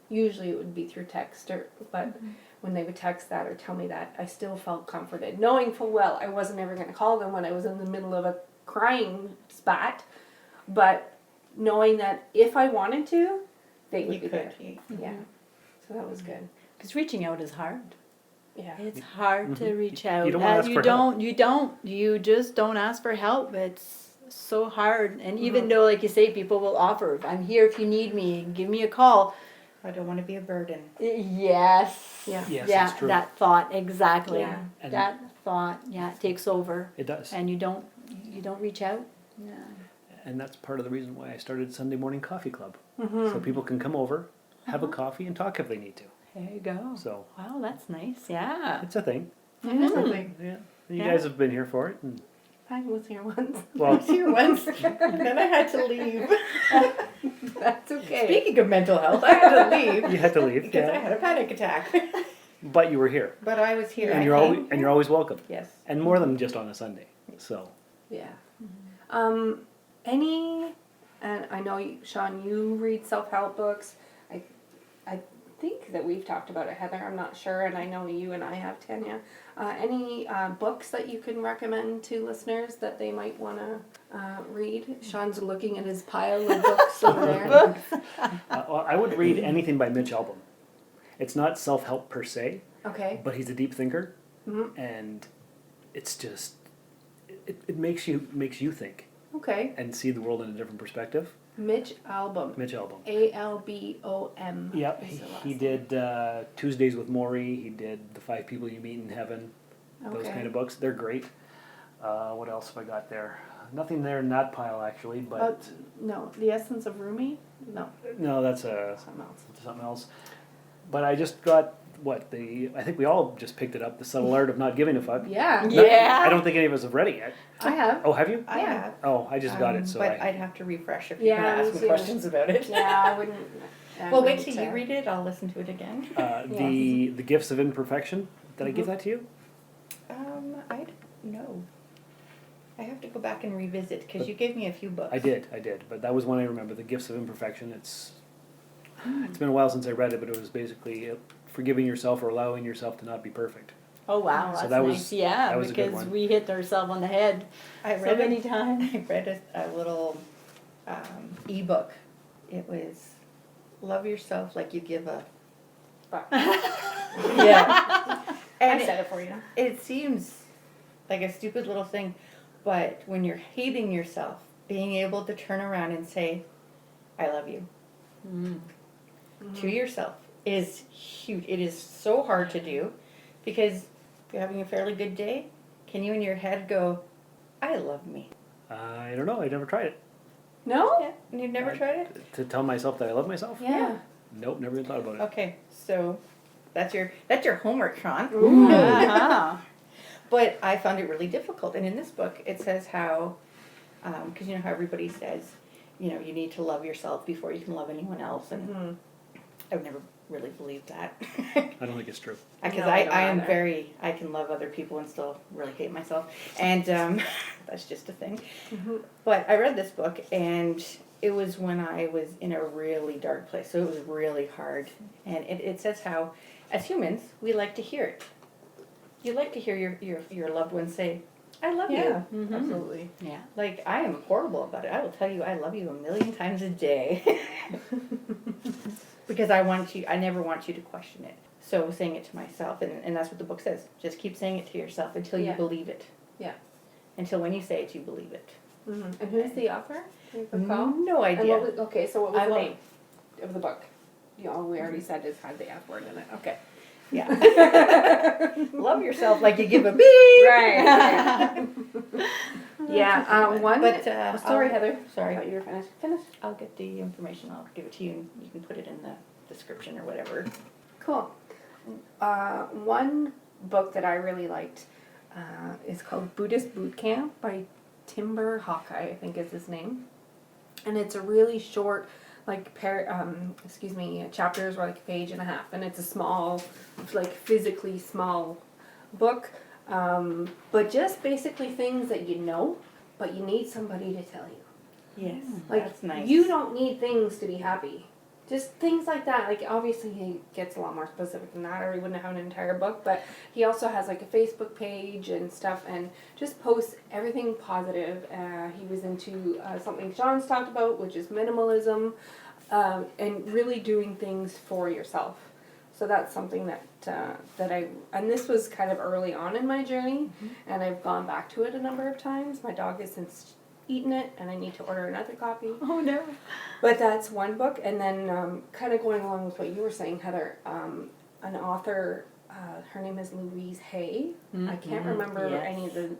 usually it would be through text, but when they would text that or tell me that, I still felt comforted, knowing full well I wasn't ever going to call them when I was in the middle of a crying spat, but knowing that if I wanted to, they would be there. Yeah, so that was good. Because reaching out is hard. Yeah, It's hard to reach out. You don't wanna ask for help. You just don't ask for help. It's so hard. And even though, like you say, people will offer, I'm here if you need me, give me a call. I don't want to be a burden. Yes. Yeah. Yes, Yeah, it's true. that thought, exactly. Yeah. And That thought, it takes over. it does. And you don't reach out. Yeah. And that's part of the reason why I started Sunday Morning Coffee Club. So people can come over, have a coffee, and talk if they need to. There you go. So Wow, that's nice. Yeah. it's a thing. it is something. Yeah. And you Yeah. guys have been here for it. And, I was here once. well, Here once, then I had to leave. That's okay. Speaking of mental health, I had to leave you had to leave. because I Yeah. had a panic attack. But you were here. But I was here. And I you're came. always welcome. Yes. And more than just on a Sunday. So Yeah. And I know, Shawn, you read self-help books. I think that we've talked about it, Heather. I'm not sure, and I know you and I have, Tanya. Any books that you can recommend to listeners that they might want to read? Shawn's looking at his pile of books over there. well, I would read anything by Mitch Albom. It's not self-help per se, Okay. but he's a deep thinker, Mhm. and it's just it makes you think Okay. and see the world in a different perspective. Mitch Albom. Mitch Albom. ALBOM. Yep, is the last he name. did Tuesdays with Maury. He did The 5 People You Meet in Heaven. Those Okay. kind of books, they're great. What else have I got there? Nothing there in that pile actually, but No, The Essence of Rumi? No, no, that's something else. But I just got I think we all just picked it up, The Subtle Art of Not Giving a Fuck. Yeah. Yeah. I don't think any of us have read it yet. I have. Oh, have you? I Yeah. have. Oh, I just got it, so But I I'd have to refresh if you're Yeah, going to me ask me too. questions about it. Yeah, I wouldn't. Well, wait till you read it. I'll listen to it again. the Gifts of Imperfection. Did I give that to you? I don't know. I have to go back and revisit because you gave me a few books. I did, but that was one I remember. The Gifts of Imperfection. It's been a while since I read it, but it was basically forgiving yourself or allowing yourself to not be perfect. Oh wow, So that's that was- nice. Yeah, that was a good because one. we hit ourselves on the head I so read many times. I read a little ebook. It was Love Yourself Like You Give a Fuck. Yeah. And I said it for you. it seems like a stupid little thing, but when you're hating yourself, being able to turn around and say, I love you to yourself is huge. It is so hard to do because if you're having a fairly good day, can you in your head go, I love me? I don't know. I never tried it. No? Yeah. And you've never tried it? To tell myself that I love myself? Yeah. Nope, never even thought about it. Okay, so that's your homework, Shawn. Uh-huh. But I found it really difficult. And in this book, it says how, because you know how everybody says, you need to love yourself before you can love anyone else. And I've never really believed that. I don't think it's true. Because No, I don't I am either. I can love other people and still really hate myself. And that's just a thing. But I read this book and it was when I was in a really dark place. So it was really hard. And it says how, as humans, we like to hear it. You like to hear your loved ones say, I love Yeah, you. absolutely. Yeah. Like, I am horrible about it. I will tell you I love you 1,000,000 times a day. Because I never want you to question it. So saying it to myself, and that's what the book says. Just keep saying it to yourself until you Yeah. believe it. Yeah. Until when you say it, you believe it. And who's the author? Do you recall? No And idea. what was, so what was I the won't. name of the book? We already said it had the F word in it. Okay. Yeah. Love yourself like you give a beep. Right. Yeah. One. But, sorry, I'll- Heather. sorry. I thought you were finished. Finish. I'll get the information. I'll give it to you, and you can put it in the description or whatever. Cool. One book that I really liked is called Buddhist Boot Camp by Timber Hawkeye, I think is his name. And it's a really short, chapters are like a page and a half. And it's a small, like physically small book. But just basically things that you know, but you need somebody to tell you. Yes, Like, that's nice. you don't need things to be happy just things like that. Like, obviously he gets a lot more specific than that, or he wouldn't have an entire book, but he also has like a Facebook page and stuff, and just posts everything positive. He was into something Shawn's talked about, which is minimalism, and really doing things for yourself. So that's something that and this was kind of early on in my journey, and I've gone back to it a number of times. My dog has since eaten it, and I need to order another copy. Oh no. But that's one book, and then kind of going along with what you were saying, Heather, an author, her name is Louise Hay. I can't remember any of the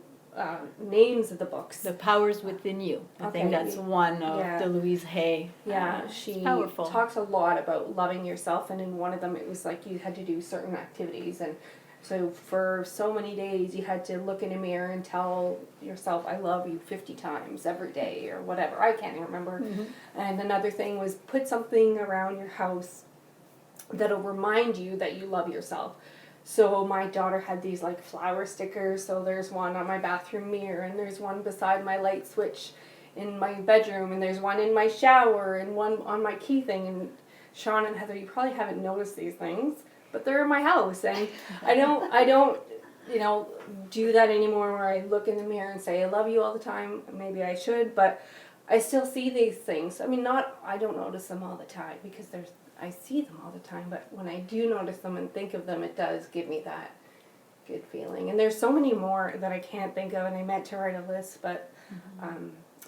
names of the books. The Powers Within You. I think that's one of the Louise Hay. Yeah, she powerful. Talks a lot about loving yourself, and in one of them it was like you had to do certain activities, and so for so many days you had to look in a mirror and tell yourself, I love you 50 times every day, or whatever. I can't even remember. And another thing was put something around your house that'll remind you that you love yourself. So my daughter had these like flower stickers, so there's one on my bathroom mirror, and there's one beside my light switch in my bedroom, and there's one in my shower, and one on my key thing. And Shawn and Heather, you probably haven't noticed these things, but they're in my house, and I don't do that anymore where I look in the mirror and say I love you all the time. Maybe I should, but I still see these things. I mean, I don't notice them all the time because I see them all the time, but when I do notice them and think of them, it does give me that good feeling. And there's so many more that I can't think of, and I meant to write a list, but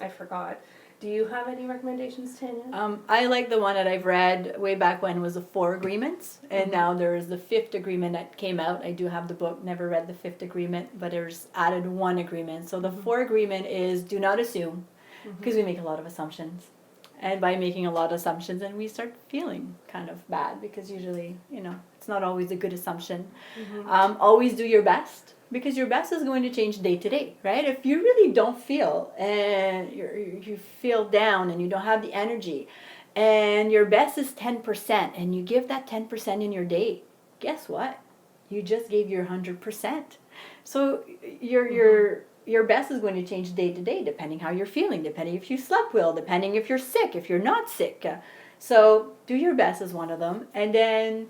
I forgot. Do you have any recommendations, Tanya? I like the one that I've read way back when was the 4 Agreements, and now there's the 5th agreement that came out. I do have the book, never read the 5th agreement, but there's added 1 agreement. So the 4 agreement is do not assume, because we make a lot of assumptions. And by making a lot of assumptions, then we start feeling kind of bad, because usually, it's not always a good assumption. Always do your best, because your best is going to change day to day, right? If you really don't feel, and you feel down and you don't have the energy, and your best is 10%, and you give that 10% in your day, guess what? You just gave your 100%. So your best is going to change day to day, depending how you're feeling, depending if you slept well, depending if you're sick, if you're not sick. So do your best is one of them. And then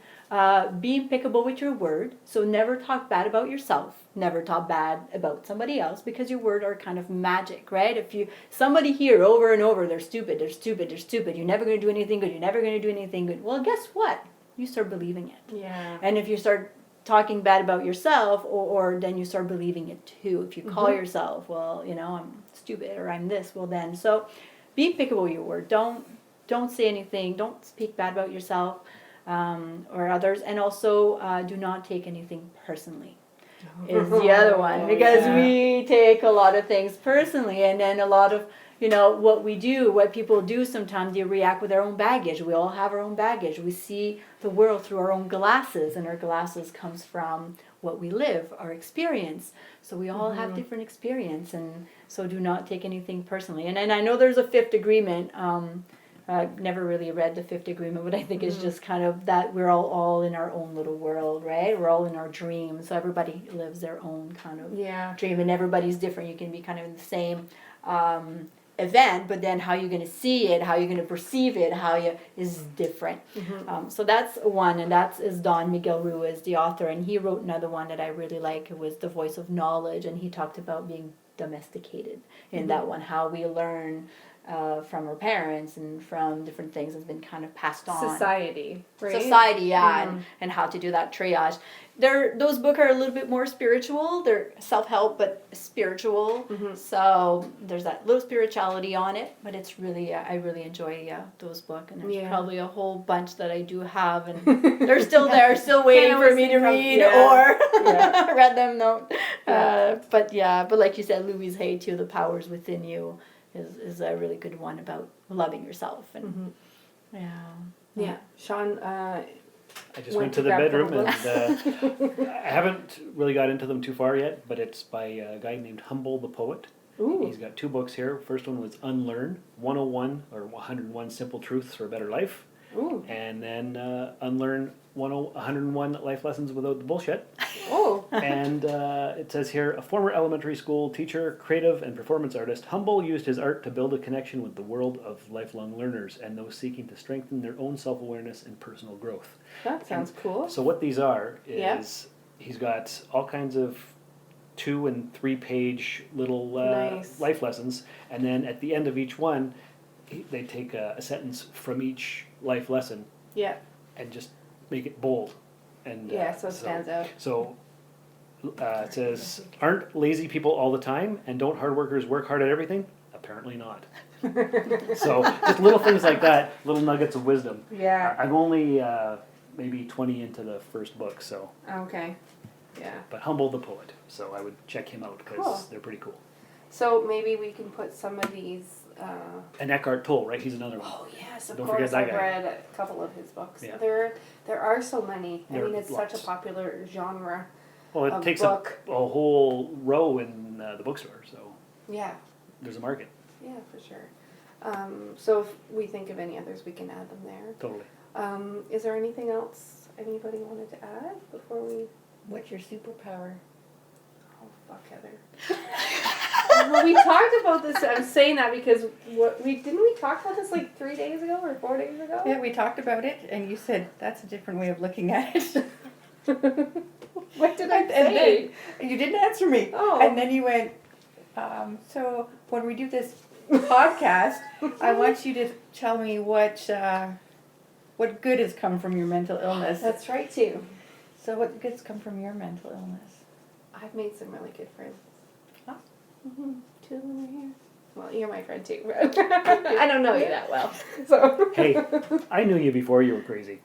be impeccable with your word. So never talk bad about yourself. Never talk bad about somebody else, because your words are kind of magic, right? If somebody hear over and over, they're stupid, they're stupid, they're stupid, you're never going to do anything good, you're never going to do anything good. Well, guess what? You start believing it. Yeah. And if you start talking bad about yourself, or then you start believing it too. If you call yourself, well, I'm stupid, or I'm this, well then. So be impeccable with your word. Don't say anything. Don't speak bad about yourself or others. And also do not take anything personally is the other one, because we take a lot of things personally, and then a lot of what people do sometimes, they react with their own baggage. We all have our own baggage. We see the world through our own glasses, and our glasses comes from what we live, our experience. So we all have different experience, and so do not take anything personally. And I know there's a 5th agreement. I've never really read the 5th agreement, but I think it's just kind of that we're all in our own little world, right? We're all in our dreams. So everybody lives their own kind of dream, and everybody's different. You can be kind of in the same event, but then how you're going to see it, how you're going to perceive it, is different. So that's one, and that is Don Miguel Ruiz, the author, and he wrote another one that I really like. It was The Voice of Knowledge, and he talked about being domesticated in that one, how we learn from our parents and from different things has been kind of passed on. Society, and how to do that triage. Those books are a little bit more spiritual. They're self-help, but spiritual. So there's that little spirituality on it, but it's really, I really enjoy those books, and there's probably a whole bunch that I do have, and they're still there, still waiting for me to read or read them. No, but like you said, Louise Hay too, The Powers Within You is a really good one about loving yourself, and Shawn, I just went to the bedroom, and I haven't really got into them too far yet, but it's by a guy named Humble the Poet. He's got 2 books here. First one was Unlearn 101 or 101 Simple Truths for a Better Life. And then Unlearn 101 Life Lessons Without the Bullshit. cool. And it says here, a former elementary school teacher, creative and performance artist, Humble used his art to build a connection with the world of lifelong learners and those seeking to strengthen their own self-awareness and personal growth. That sounds cool. So what these are is Yep. he's got all kinds of 2 and 3 page little Nice. life lessons, and then at the end of each one, they take a sentence from each life lesson Yeah. and just make it bold. And Yeah, so it stands out. So it says, aren't lazy people all the time, and don't hard workers work hard at everything? Apparently not. So just little things like that, little nuggets of wisdom. Yeah. I'm only maybe 20 into the first book, so. Okay. Yeah. But Humble the Poet, so I would check him out because Cool. they're pretty cool. So maybe we can put some of these. And Eckhart Tolle, right? He's another one. Oh yes, of Don't course. forget that I've guy. read a couple of his books. Yeah. There are so many. I There mean, are it's lots. such a popular genre. Well, it of takes book. up a whole row in the bookstore, so Yeah. there's a market. Yeah, for sure. So if we think of any others, we can add them there. Totally. Is there anything else anybody wanted to add before we? What's your superpower? Oh fuck, Heather. Well, we talked about this. I'm saying that because we talk about this like 3 days ago or 4 days ago. Yeah, we talked about it, and you said that's a different way of looking at it. What did I And say? then you didn't answer me. Oh. And then you went, so when we do this podcast, I want you to tell me what good has come from your mental illness. That's right too. So what good's come from your mental illness? I've made some really good friends. Huh? Mm-hmm. 2 of them are here. Well, you're my friend too, but I don't know you that well. So. Hey, I knew you before you were crazy.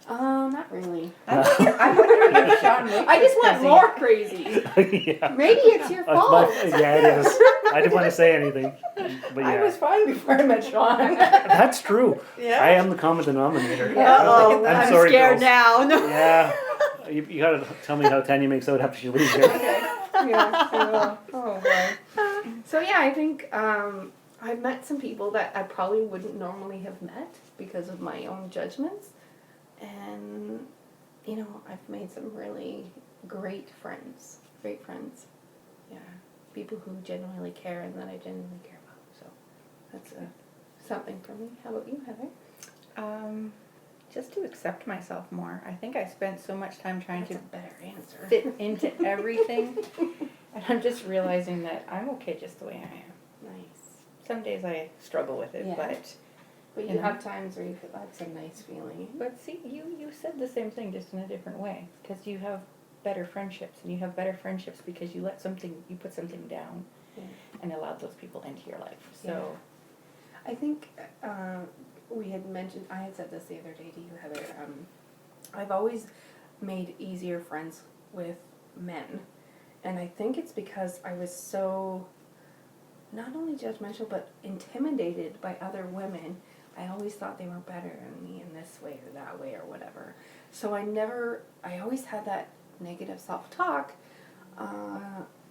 Not really. I'm wondering if Shawn makes I just us went crazy. more crazy. Yeah. Maybe it's your fault. Yeah, it is. I didn't want to say anything. But yeah. I was fine before I met Shawn. That's true. Yeah. I am the common denominator. Uh-oh, I'm I'm sorry, scared girls. now. No. Yeah. You gotta tell me how Tanya makes out after she leaves here. Yeah, I will. Oh boy. So yeah, I think I've met some people that I probably wouldn't normally have met because of my own judgments, and I've made some really great friends. Great friends. Yeah, people who genuinely care and that I genuinely care about. So that's something for me. How about you, Heather? Just to accept myself more. I think I spent so much time trying That's to a better answer. fit into everything, and I'm just realizing that I'm okay just the way I am. Nice. Some days I struggle with it, Yeah. but But You you know. have times where you feel that's a nice feeling. see, you said the same thing just in a different way, because you have better friendships, and you have better friendships because you put something down, Yeah. and allowed those people into your life. So I think I had said this the other day to you, Heather. I've always made easier friends with men. And I think it's because I was so not only judgmental but intimidated by other women. I always thought they were better than me in this way or that way or whatever. So I always had that negative self-talk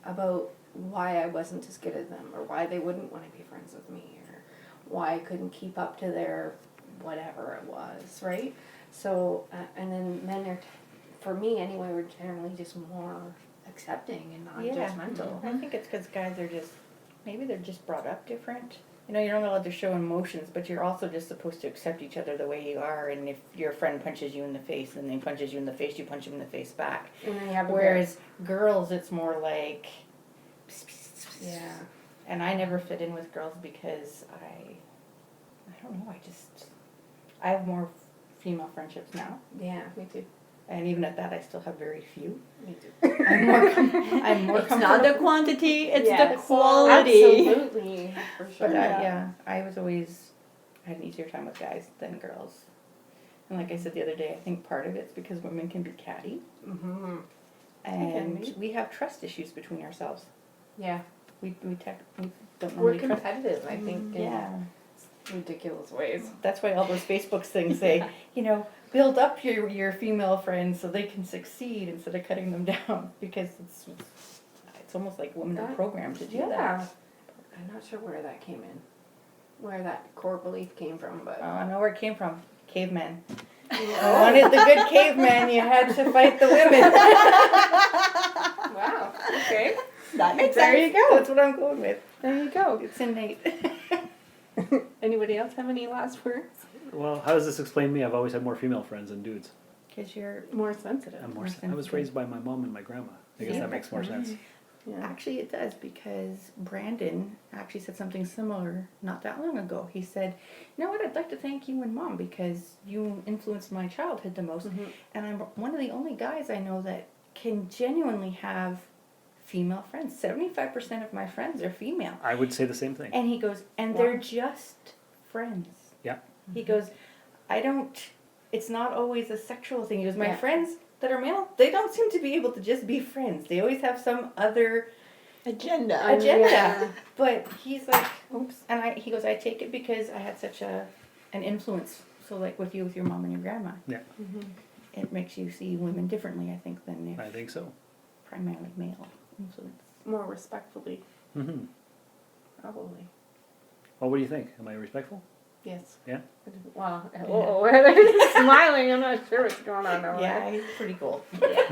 about why I wasn't as good as them or why they wouldn't want to be friends with me or why I couldn't keep up to their whatever it was, right? So, and then men are, for me anyway, were generally just more accepting and not judgmental. I think it's because guys are maybe they're just brought up different. You're not allowed to show emotions, but you're also just supposed to accept each other the way you are. And if your friend punches you in the face and then punches you in the face, you punch him in the face back. And then you have Whereas girls, it's more like, yeah. and I never fit in with girls because I don't know, I have more female friendships now. Yeah, me too. And even at that, I still have very few. Me too. I'm more It's not the quantity, it's Yes. the quality. Absolutely, for sure. But I was always, I had an easier time with guys than girls. And like I said the other day, I think part of it's because women can be catty. Mm-hmm. And be. we have trust issues between ourselves. Yeah. We don't We're normally trust. competitive, I think, in Yeah. ridiculous ways. That's why all those Facebook things say, build up your female friends so they can succeed instead of cutting them down, because it's almost like women are programmed to do that. I'm not sure where that came in, where that core belief came from, but I know where it came from. Cavemen. You wanted the good cavemen, you had to fight the women. Okay. That makes There sense. you go. That's what I'm going with. There you go. It's innate. Anybody else have any last words? Well, how does this explain me? I've always had more female friends than dudes. Because you're More sensitive. I'm More I was sensitive. raised by my mom and my grandma. I guess Yeah. that makes more sense. Yeah. Actually, it does, because Brandon actually said something similar not that long ago. He said, "You know what? I'd like to thank you and Mom because you influenced my childhood the most, and I'm one of the only guys I know that can genuinely have female friends. 75% of my friends are female." I would say the same thing. And he goes, "And Wow. they're just friends." Yeah. He goes, "I don't. It's not always a sexual thing." He goes, "My Yeah. friends that are male, they don't seem to be able to just be friends. They always have some other Agenda. Yeah. But he's like, Oops. and he goes, "I take it because I had such an influence. So like with your mom and your grandma, Yeah, it makes you see women differently, I think, than if I think so. primarily male influence." More respectfully, Mm-hmm. probably. Well, what do you think? Am I respectful? Yes. Yeah? Wow. Oh, smiling. I'm not sure what's going on over Yeah, there. he's pretty cool. Yeah,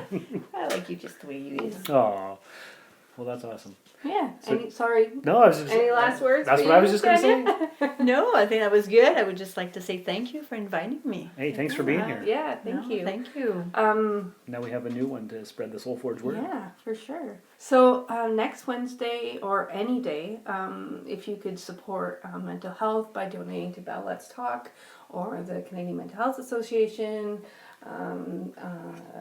I like you just the way you is. Oh, well, that's awesome. Yeah. So- Sorry. No, I was just. Any last words? That's for what I you, was just going to Tanya? say. No, I think that was good. I would just like to say thank you for inviting me. Hey, thanks for being here. Yeah. Thank No, you. Thank you. Now we have a new one to spread the Soul Forge word. Yeah, for sure. So next Wednesday or any day, if you could support mental health by donating to Bell Let's Talk or the Canadian Mental Health Association.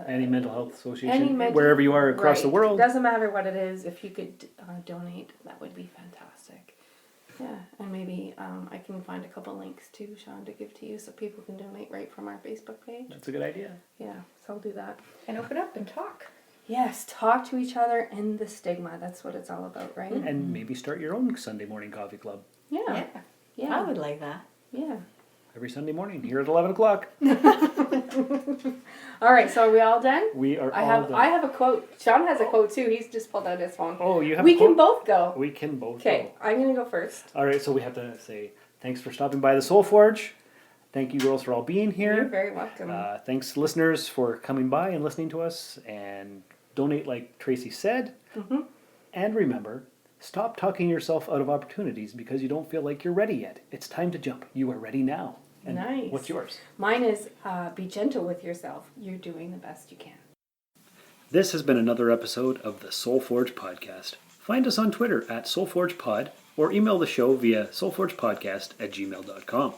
Any mental health association, Any mental- wherever you are across the Right. world. Doesn't matter what it is. If you could donate, that would be fantastic. Yeah, and maybe I can find a couple links too, Shawn, to give to you so people can donate right from our Facebook page. That's a good idea. Yeah, so I'll do that. And open up and talk. Yes, talk to each other and the stigma. That's what it's all about, right? And maybe start your own Sunday morning coffee club Yeah. Yeah. Yeah. I would like that. Yeah. every Sunday morning here at 11 o'clock. All right, so are we all done? We are I all have done. I have a quote. Shawn has a quote too. He's just pulled out his phone. Oh, you have We a quote? can both go. We can both Okay, go. I'm gonna go first. All right, so we have to say thanks for stopping by the Soul Forge. Thank you, girls, for all being You're here. very welcome. Thanks, listeners, for coming by and listening to us. And donate like Tracy said. Mm-hmm. And remember, stop talking yourself out of opportunities because you don't feel like you're ready yet. It's time to jump. You are ready now. And Nice. what's yours? Mine is be gentle with yourself. You're doing the best you can. This has been another episode of the Soul Forge Podcast. Find us on Twitter at SoulForgePod or email the show via soulforgepodcast@gmail.com.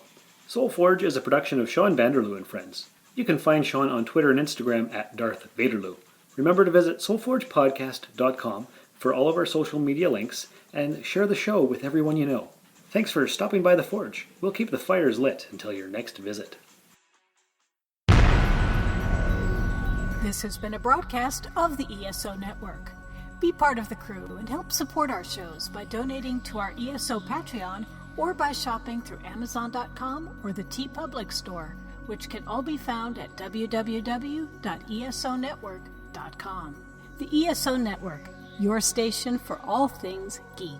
Soul Forge is a production of Shawn Vanderloo and Friends. You can find Shawn on Twitter and Instagram at Darth Vaderloo. Remember to visit soulforgepodcast.com for all of our social media links and share the show with everyone you know. Thanks for stopping by the Forge. We'll keep the fires lit until your next visit. This has been a broadcast of the ESO Network. Be part of the crew and help support our shows by donating to our ESO Patreon or by shopping through Amazon.com or the TeePublic store, which can all be found at www.esonetwork.com. The ESO Network, your station for all things geek.